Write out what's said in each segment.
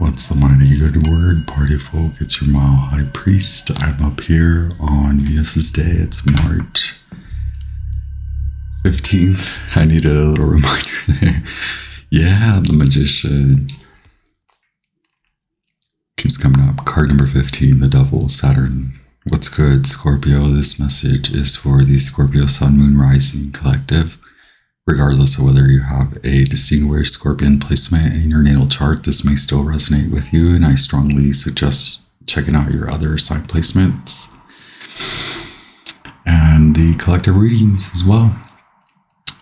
What's the mighty good word, party folk? It's your Mile High Priest. I'm up here on Venus's day. It's March 15th. I needed a little reminder there. Yeah, the Magician keeps coming up. Card number 15, the Devil, Saturn. What's good, Scorpio? This message is for the Scorpio Sun, Moon, Rising Collective. Regardless of whether you have a distinguished Scorpion placement in your natal chart, this may still resonate with you, and I strongly suggest checking out your other sign placements and the collective readings as well.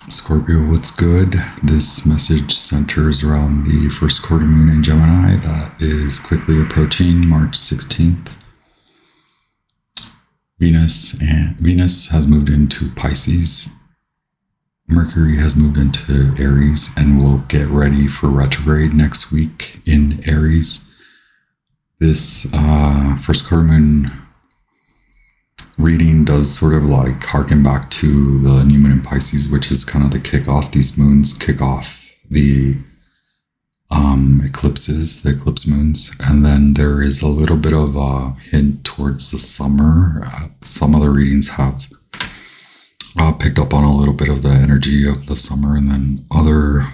Scorpio, what's good? This message centers around the first quarter moon in Gemini that is quickly approaching March 16th. Venus has moved into Pisces. Mercury has moved into Aries and will get ready for retrograde next week in Aries. This first quarter moon reading does sort of like harken back to the new moon in Pisces, which is kind of the kickoff. These moons kick off the eclipses, the eclipse moons. And then there is a little bit of a hint towards the summer. Some of the readings have picked up on a little bit of the energy of the summer, and then other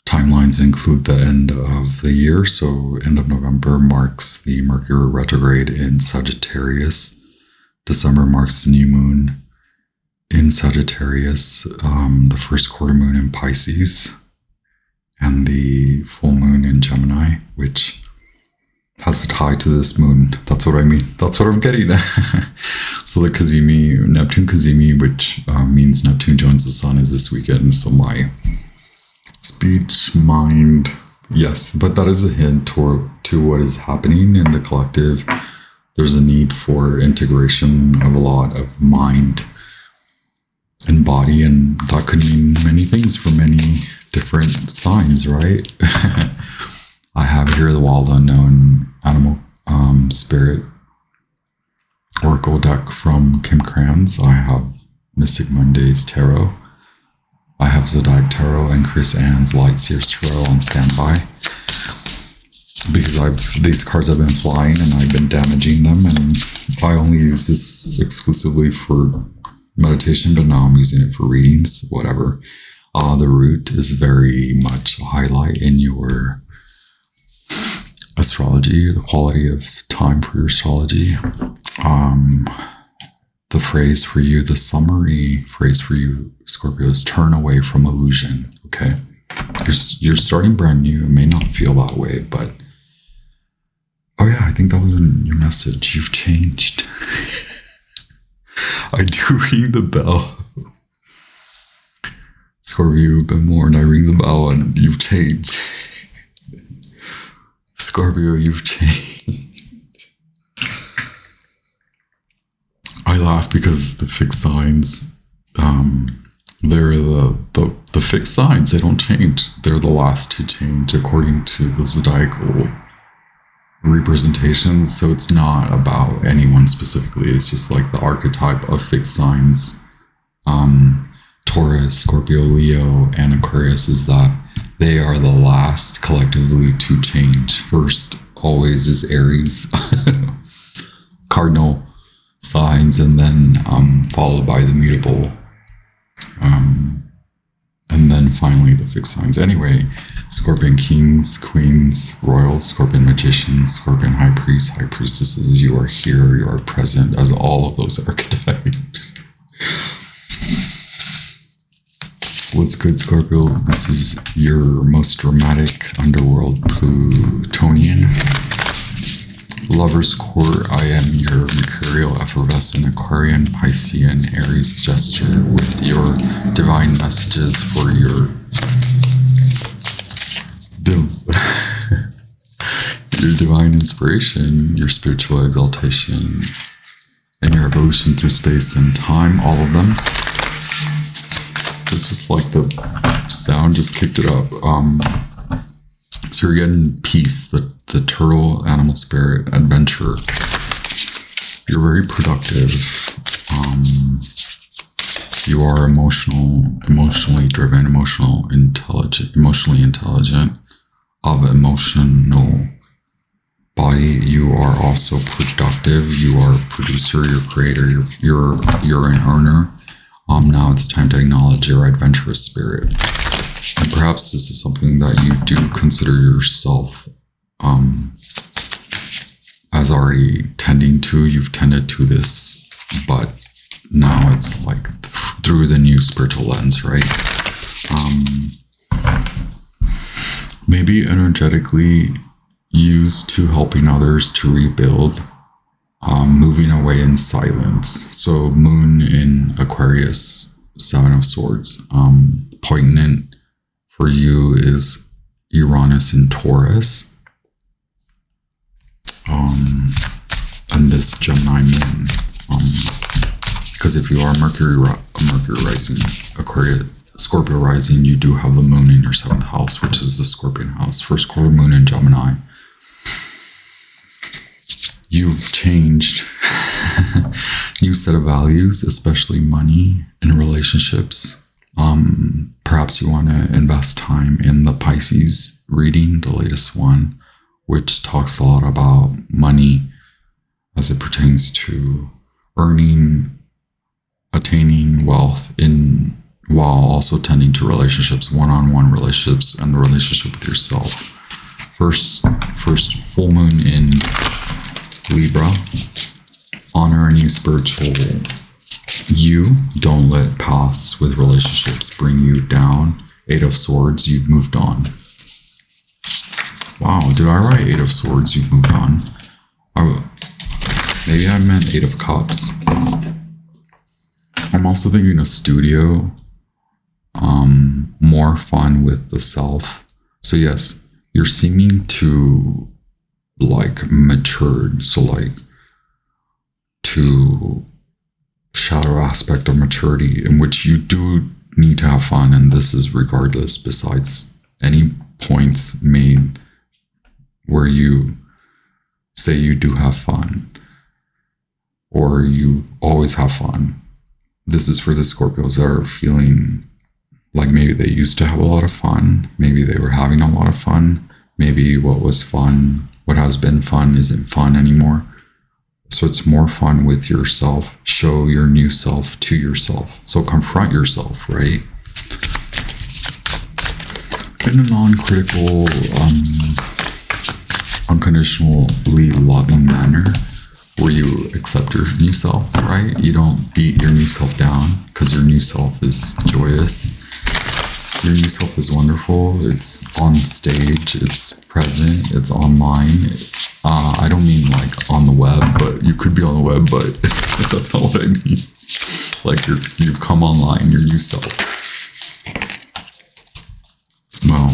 timelines include the end of the year. So end of November marks the Mercury retrograde in Sagittarius. December marks the new moon in Sagittarius, the first quarter moon in Pisces, and the full moon in Gemini, which has a tie to this moon. That's what I mean. That's what I'm getting at. So the Cazimi, Neptune Cazimi, which means Neptune joins the sun, is this weekend. So my speech, mind, yes, but that is a hint to what is happening in the collective. There's a need for integration of a lot of mind and body, and that could mean many things for many different signs, right? I have here the Wild Unknown Animal Spirit Oracle deck from Kim Kranz. I have Mystic Mondays Tarot. I have Zodiac Tarot and Chris Ann's Light Seers Tarot on standby, because these cards have been flying and I've been damaging them, and I only use this exclusively for meditation, but now I'm using it for readings, whatever. The root is very much a highlight in your astrology, the quality of time for your astrology. The phrase for you, the summary phrase for you, Scorpio, is turn away from illusion. Okay, you're starting brand new. It may not feel that way, but oh yeah, I think that was in your message. You've changed. I do ring the bell. Scorpio, you've been warned. I ring the bell and you've changed. Scorpio, you've changed. I laugh because the fixed signs, they're the fixed signs. They don't change. They're the last to change according to the zodiacal representations. So it's not about anyone specifically. It's just like the archetype of fixed signs. Taurus, Scorpio, Leo, and Aquarius is that they are the last collectively to change. First always is Aries, cardinal signs, and then followed by the mutable, and then finally the fixed signs. Anyway, Scorpion kings, queens, royals, Scorpion magicians, Scorpion high priests, high priestesses, you are here, you are present as all of those archetypes. What's good, Scorpio? This is your most dramatic underworld Plutonian. Lover's Court, I am your Mercurial effervescent Aquarian Piscean Aries gesture with your divine messages for your divine inspiration, your spiritual exaltation, and your evolution through space and time, all of them. It's just like the sound just kicked it up. So you're getting peace, the turtle, animal spirit, adventure. You're very productive. You are emotionally driven, emotionally intelligent, of emotional body, you are also productive. You are a producer, you're a creator, you're an earner. Now it's time to acknowledge your adventurous spirit. And perhaps this is something that you do consider yourself as already tending to. You've tended to this, but now it's like through the new spiritual lens, right? Maybe energetically used to helping others to rebuild, moving away in silence. So moon in Aquarius, 7 of Swords. Poignant for you is Uranus in Taurus. And this Gemini moon. Because if you are Mercury rising, Aquarius, Scorpio rising, you do have the moon in your 7th house, which is the Scorpion house. First quarter moon in Gemini. You've changed. New set of values, especially money and relationships. Perhaps you want to invest time in the Pisces reading, the latest one, which talks a lot about money as it pertains to earning, attaining wealth while also tending to relationships, one-on-one relationships, and the relationship with yourself. First full moon in Libra. Honor a new spiritual you. Don't let pasts with relationships bring you down. 8 of Swords, you've moved on. Wow, did I write 8 of Swords, you've moved on? Maybe I meant 8 of Cups. I'm also thinking a studio. More fun with the self. So yes, you're seeming to like matured. So like to shadow aspect of maturity in which you do need to have fun. And this is regardless, besides any points made where you say you do have fun or you always have fun. This is for the Scorpios that are feeling like maybe they used to have a lot of fun. Maybe they were having a lot of fun. Maybe what was fun, what has been fun isn't fun anymore. So it's more fun with yourself. Show your new self to yourself. So confront yourself, right? In a non-critical, unconditionally loving manner, where you accept your new self, right? You don't beat your new self down because your new self is joyous. Your new self is wonderful. It's on stage, it's present, it's online. I don't mean like on the web, but you could be on the web, but that's not what I mean. Like you've come online, your new self. Well,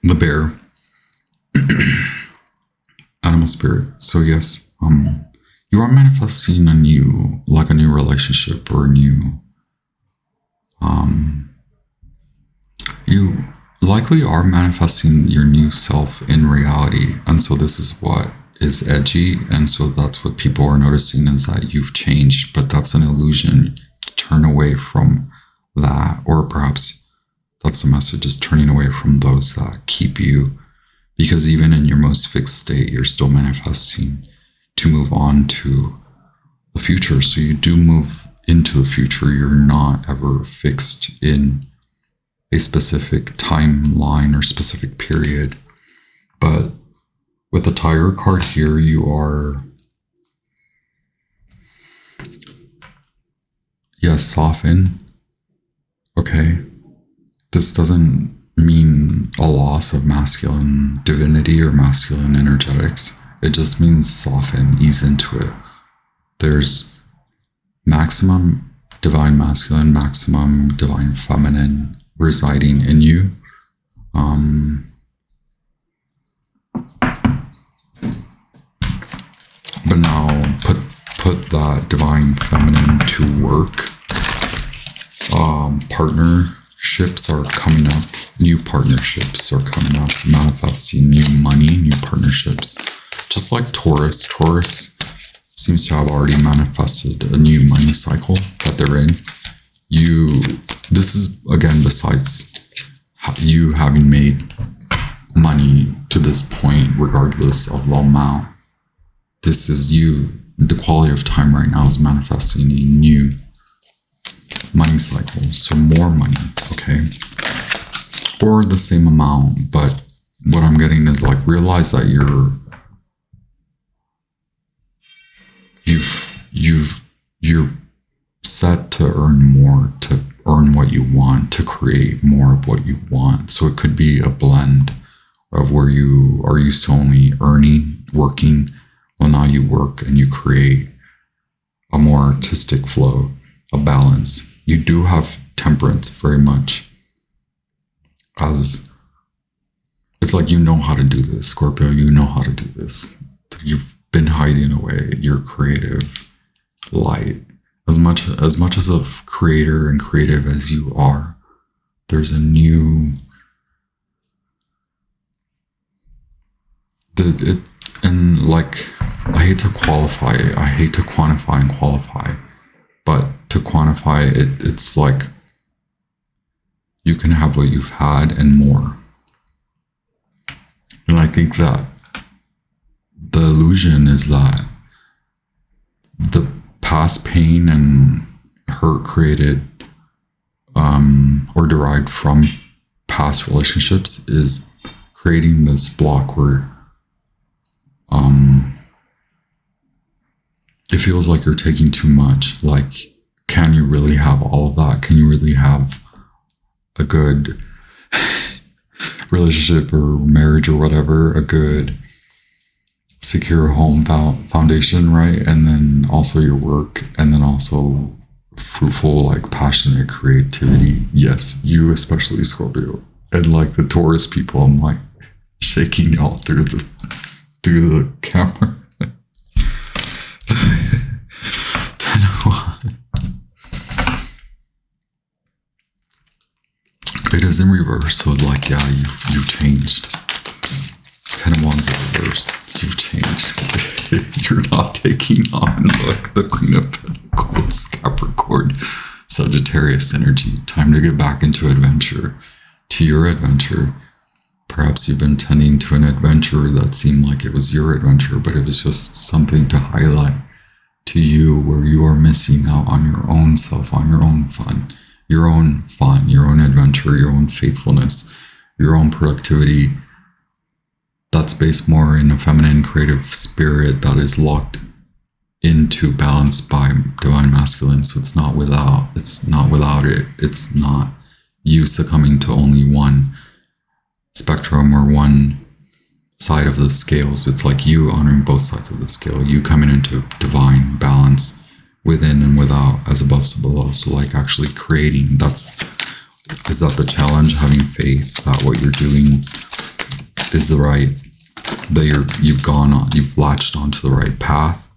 the bear. Animal spirit. So yes, you are manifesting a new relationship or a new, you likely are manifesting your new self in reality. And so this is what is edgy. And so that's what people are noticing is that you've changed, but that's an illusion. Turn away from that, or perhaps that's the message, is turning away from those that keep you. Because even in your most fixed state, you're still manifesting to move on to the future. So you do move into the future. You're not ever fixed in a specific timeline or specific period. But with the Tiger card here, you are, yes, soften. Okay. This doesn't mean a loss of masculine divinity or masculine energetics. It just means soften, ease into it. There's maximum divine masculine, maximum divine feminine residing in you. But now put that divine feminine to work. Partnerships are coming up. New partnerships are coming up, manifesting new money, new partnerships. Just like Taurus. Taurus seems to have already manifested a new money cycle that they're in. This is, again, besides you having made money to this point, regardless of the amount. This is you. The quality of time right now is manifesting a new money cycle. So more money, okay? Or the same amount, but what I'm getting is like, realize that you're set to earn more, to earn what you want, to create more of what you want. So it could be a blend of where you are used to only earning, working. Well, now you work and you create a more artistic flow, a balance. You do have temperance very much, as it's like, you know how to do this, Scorpio. You know how to do this. You've been hiding away your creative light. As much as a creator and creative as you are, there's a new and like, I hate to quantify and qualify, but to quantify it, it's like you can have what you've had and more. And I think that the illusion is that the past pain and hurt created or derived from past relationships is creating this block where it feels like you're taking too much. Like, can you really have all of that? Can you really have a good relationship or marriage or whatever, a good secure home foundation, right? And then also your work, and then also fruitful, like passionate creativity. Yes, you especially, Scorpio, and like the Taurus people. I'm like shaking y'all through the camera. 10 of Wands. It is in reverse, so like, yeah, you've changed. 10 of Wands in reverse. You've changed. You're not taking on, look, the Queen of Pentacles, Capricorn, Sagittarius energy. Time to get back into adventure, to your adventure. Perhaps you've been tending to an adventure that seemed like it was your adventure, but it was just something to highlight to you where you are missing out on your own self, on your own fun, your own adventure, your own faithfulness, your own productivity. That's based more in a feminine creative spirit that is locked into balance by divine masculine. So it's not without it. It's not you succumbing to only one spectrum or one side of the scales. It's like you honoring both sides of the scale, you coming into divine balance within and without, as above so below. So like actually creating, is that the challenge? Having faith that what you're doing is the right, that you've latched onto the right path.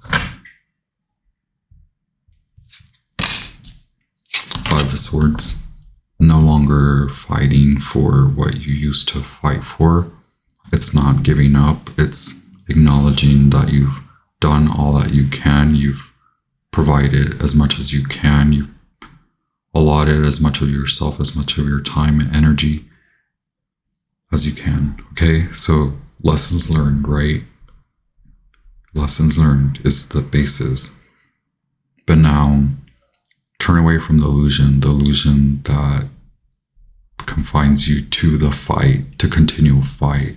5 of Swords. No longer fighting for what you used to fight for. It's not giving up. It's acknowledging that you've done all that you can. You've provided as much as you can. You've allotted as much of yourself, as much of your time and energy as you can. Okay, so lessons learned, right? Lessons learned is the basis. But now, turn away from the illusion that confines you to the fight, to continual fight.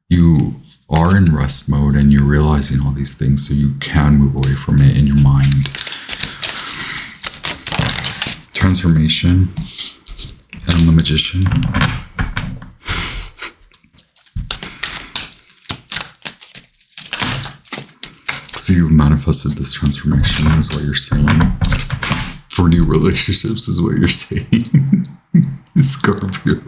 You are in rest mode and you're realizing all these things, so you can move away from it in your mind. Transformation and the Magician. So you've manifested this transformation, is what you're saying. For new relationships, is what you're saying. Scorpio.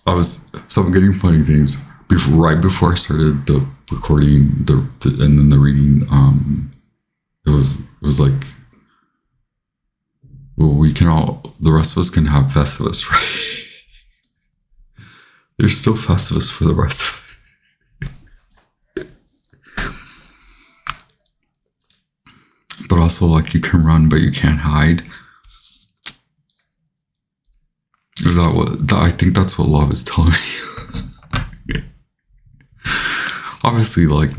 I'm getting funny things. Right before I started the recording, and then the reading, it was like, well, the rest of us can have Festivus, right? There's still Festivus for the rest of us. But also, like, you can run, but you can't hide. Is that what I think that's what love is telling me. Obviously, like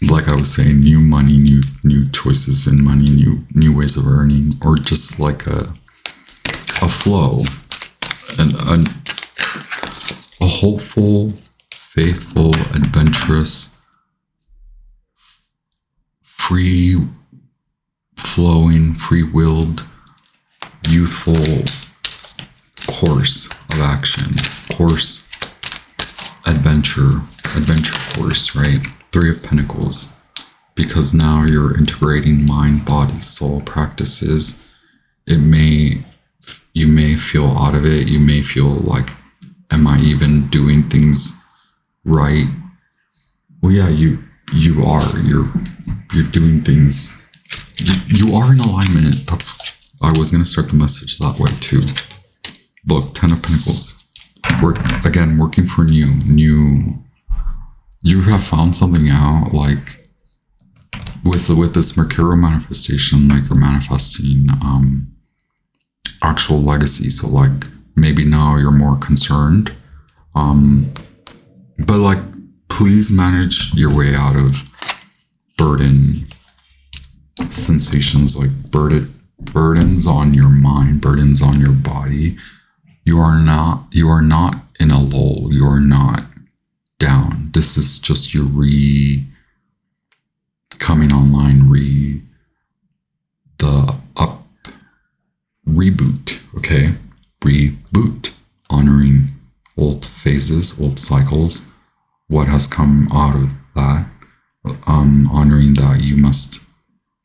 like I was saying, new money, new choices in money, new ways of earning, or just like a flow, and a hopeful, faithful, adventurous, free flowing, free-willed, youthful course of action, adventure course, right? 3 of Pentacles, because now you're integrating mind, body, soul practices. You may feel out of it. You may feel like, am I even doing things right? Well, yeah, you are. You're doing things. You are in alignment. I was going to start the message that way too. Look, 10 of Pentacles. Working for new. You have found something out, like with this Mercury manifestation, like you're manifesting actual legacy. So like maybe now you're more concerned, but like please manage your way out of burden sensations, like burdens on your mind, burdens on your body. You are not in a lull. You are not down. This is just your coming online, reboot, okay? Reboot, honoring old phases, old cycles, what has come out of that, honoring that you must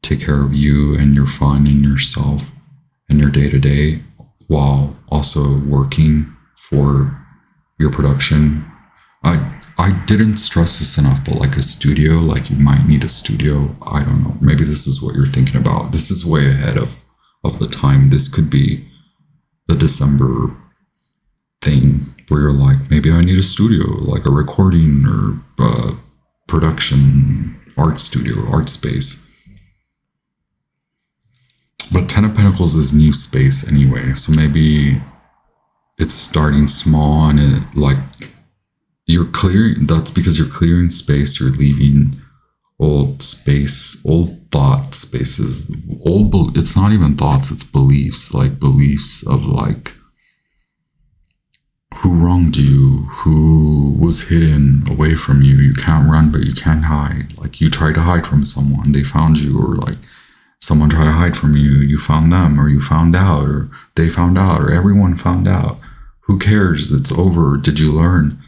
take care of you and your fun and yourself and your day-to-day while also working for your production. I didn't stress this enough, but like a studio, like you might need a studio. I don't know. Maybe this is what you're thinking about. This is way ahead of the time. This could be the December thing where you're like, maybe I need a studio, like a recording or production, art studio, art space. But 10 of Pentacles is new space anyway. So maybe it's starting small and it like you're clearing. That's because you're clearing space. You're leaving old space, old thought spaces, it's not even thoughts, it's beliefs, like beliefs of like who wronged you, who was hidden away from you. You can't run, but you can't hide. Like you tried to hide from someone, they found you, or like someone tried to hide from you, you found them, or you found out, or they found out, or everyone found out. Who cares? It's over. Did you learn?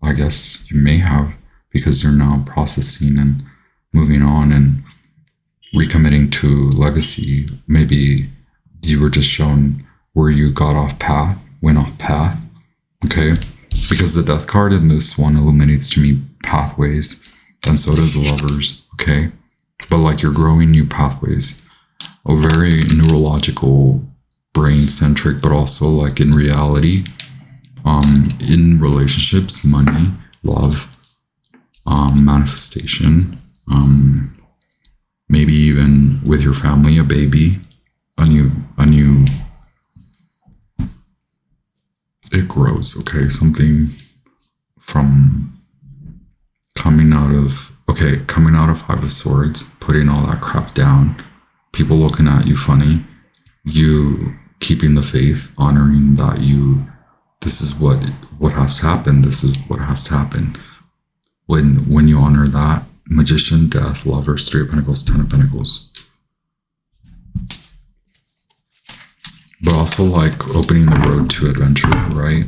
I guess you may have, because you're now processing and moving on and recommitting to legacy. Maybe you were just shown where you got off path, went off path. Okay, because the death card in this one illuminates to me pathways, and so does the Lovers. Okay, but like you're growing new pathways, a very neurological, brain-centric, but also like in reality, in relationships, money, love, manifestation, maybe even with your family, a baby, a new. It grows, okay? Something from coming out of 5 of Swords, putting all that crap down, people looking at you funny, you keeping the faith, honoring that this is what has to happen, this is what has to happen. When you honor that, Magician, Death, Lovers, 3 of Pentacles, 10 of Pentacles. But also like opening the road to adventure, right?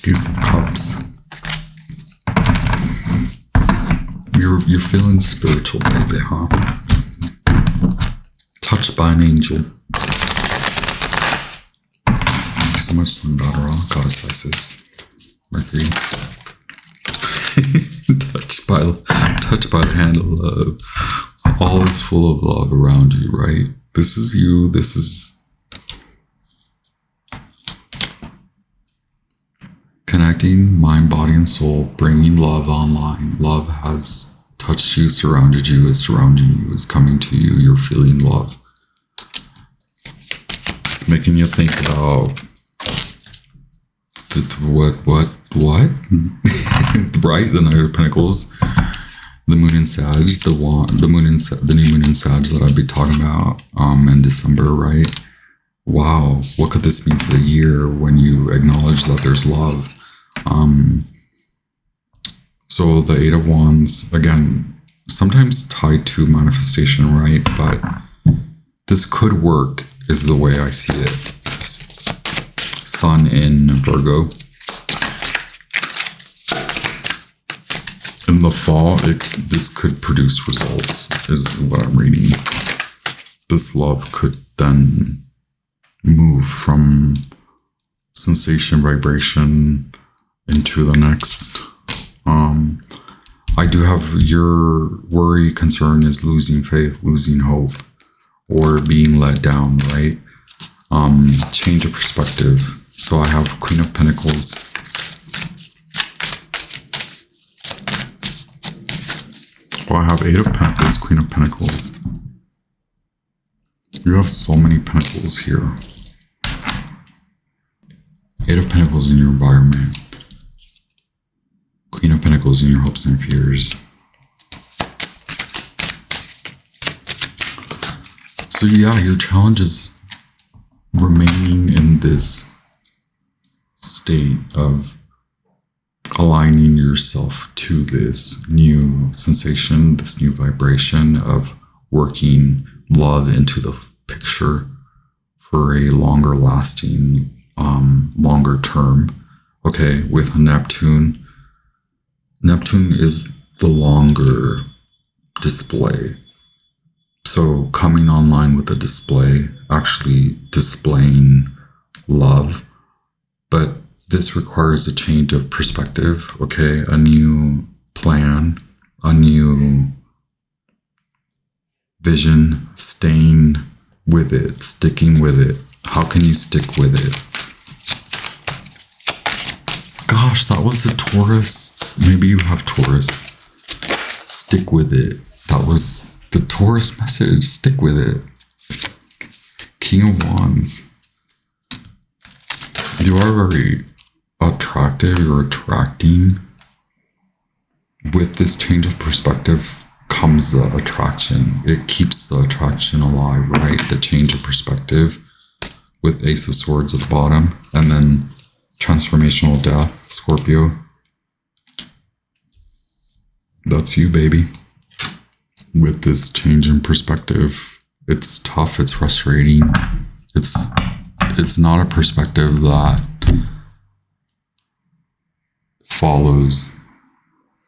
Ace of Cups. You're feeling spiritual, baby, huh? Touched by an angel. So much sun daughter, goddess Isis, Mercury. touched by the hand of love. All is full of love around you, right? This is you. This is connecting mind, body, and soul, bringing love online. Love has touched you, surrounded you, is surrounding you, is coming to you. You're feeling love. It's making you think about what? Right? The Knight of Pentacles, the Moon in Sag, the new Moon in Sag that I'd be talking about in December, right? Wow, what could this mean for the year when you acknowledge that there's love? So the Eight of Wands, again, sometimes tied to manifestation, right? But this could work, is the way I see it. Sun in Virgo. In the fall, this could produce results, is what I'm reading. This love could then move from sensation, vibration into the next. I do have your worry, concern is losing faith, losing hope, or being let down, right? Change of perspective. So I have Queen of Pentacles. Well, I have Eight of Pentacles, Queen of Pentacles. You have so many pentacles here. Eight of Pentacles in your environment. Queen of Pentacles in your hopes and fears. So yeah, your challenge is remaining in this state of aligning yourself to this new sensation, this new vibration of working love into the picture for a longer lasting, longer term. Okay, with Neptune. Neptune is the longer display. So coming online with a display, actually displaying love, but this requires a change of perspective, okay? A new plan, a new vision, staying with it, sticking with it. How can you stick with it? Gosh, that was the Taurus. Maybe you have Taurus. Stick with it. That was the Taurus message. Stick with it. King of Wands. You are very attractive. You're attracting. With this change of perspective comes the attraction. It keeps the attraction alive, right? The change of perspective with Ace of Swords at the bottom. And then transformational death, Scorpio. That's you, baby. With this change in perspective, it's tough, it's frustrating. It's not a perspective that follows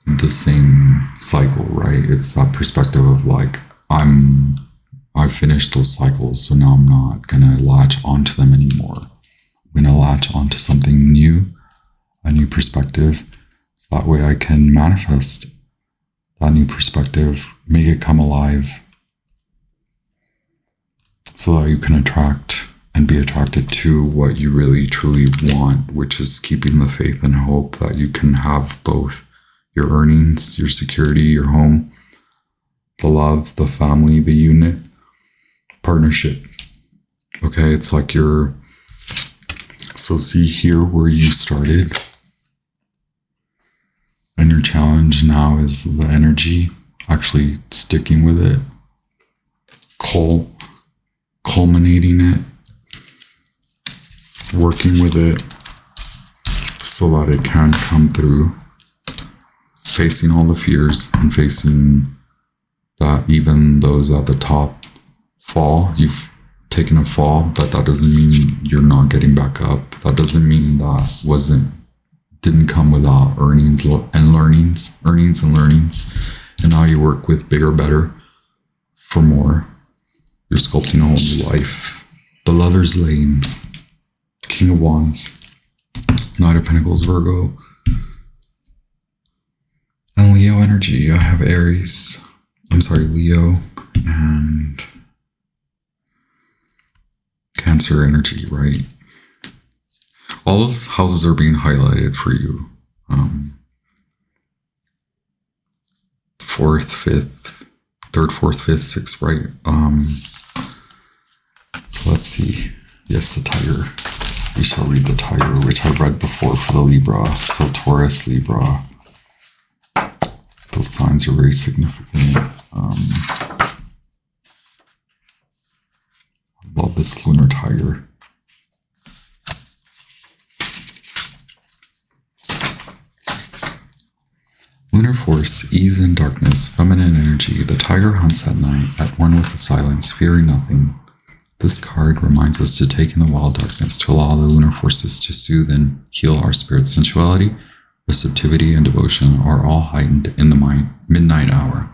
the same cycle, right? It's that perspective of like, I've finished those cycles, so now I'm not gonna latch onto them anymore. I'm gonna latch onto something new, a new perspective, so that way I can manifest that new perspective, make it come alive, so that you can attract and be attracted to what you really truly want, which is keeping the faith and hope that you can have both your earnings, your security, your home, the love, the family, the unit, partnership. Okay, it's like so see here where you started. And your challenge now is the energy, actually sticking with it, culminating it, working with it so that it can come through, facing all the fears and facing that even those at the top fall. You've taken a fall, but that doesn't mean you're not getting back up. That doesn't mean that didn't come without earnings and learnings. And now you work with bigger, better, for more. You're sculpting a whole new life. The Lover's Lane, King of Wands, Knight of Pentacles, Virgo, and Leo energy. I have Leo, and Cancer energy, right? All those houses are being highlighted for you. 4th, 5th, 3rd, 4th, 5th, 6th, right? So let's see. Yes, the Tiger. We shall read the Tiger, which I read before for the Libra. So Taurus, Libra. Those signs are very significant. I love this Lunar Tiger. Lunar force, ease in darkness, feminine energy. The tiger hunts at night, at one with the silence, fearing nothing. This card reminds us to take in the wild darkness, to allow the lunar forces to soothe and heal our spirit. Sensuality, receptivity, and devotion are all heightened in the midnight hour.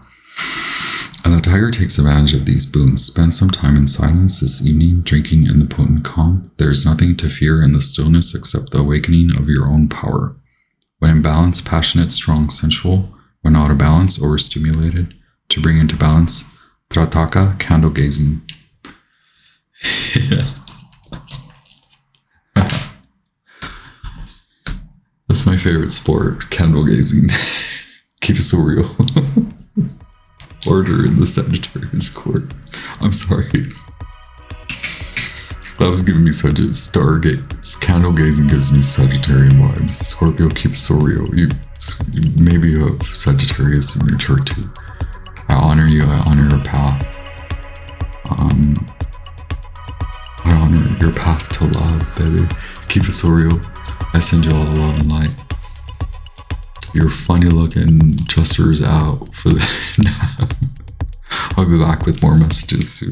And the tiger takes advantage of these boons. Spend some time in silence this evening, drinking in the potent calm. There is nothing to fear in the stillness except the awakening of your own power. When in balance, passionate, strong, sensual. When out of balance, overstimulated. To bring into balance, trataka, candle gazing. Yeah. That's my favorite sport, candle gazing. Keep it so real. Order in the Sagittarius court. I'm sorry. That was giving me such a stargate. Candle gazing gives me Sagittarian vibes. Scorpio, keep it so real. You maybe have Sagittarius in your chart too. I honor you. I honor your path. I honor your path to love, baby. Keep it so real. I send you all the love and light. Your funny looking Juster's out for the. I'll be back with more messages soon.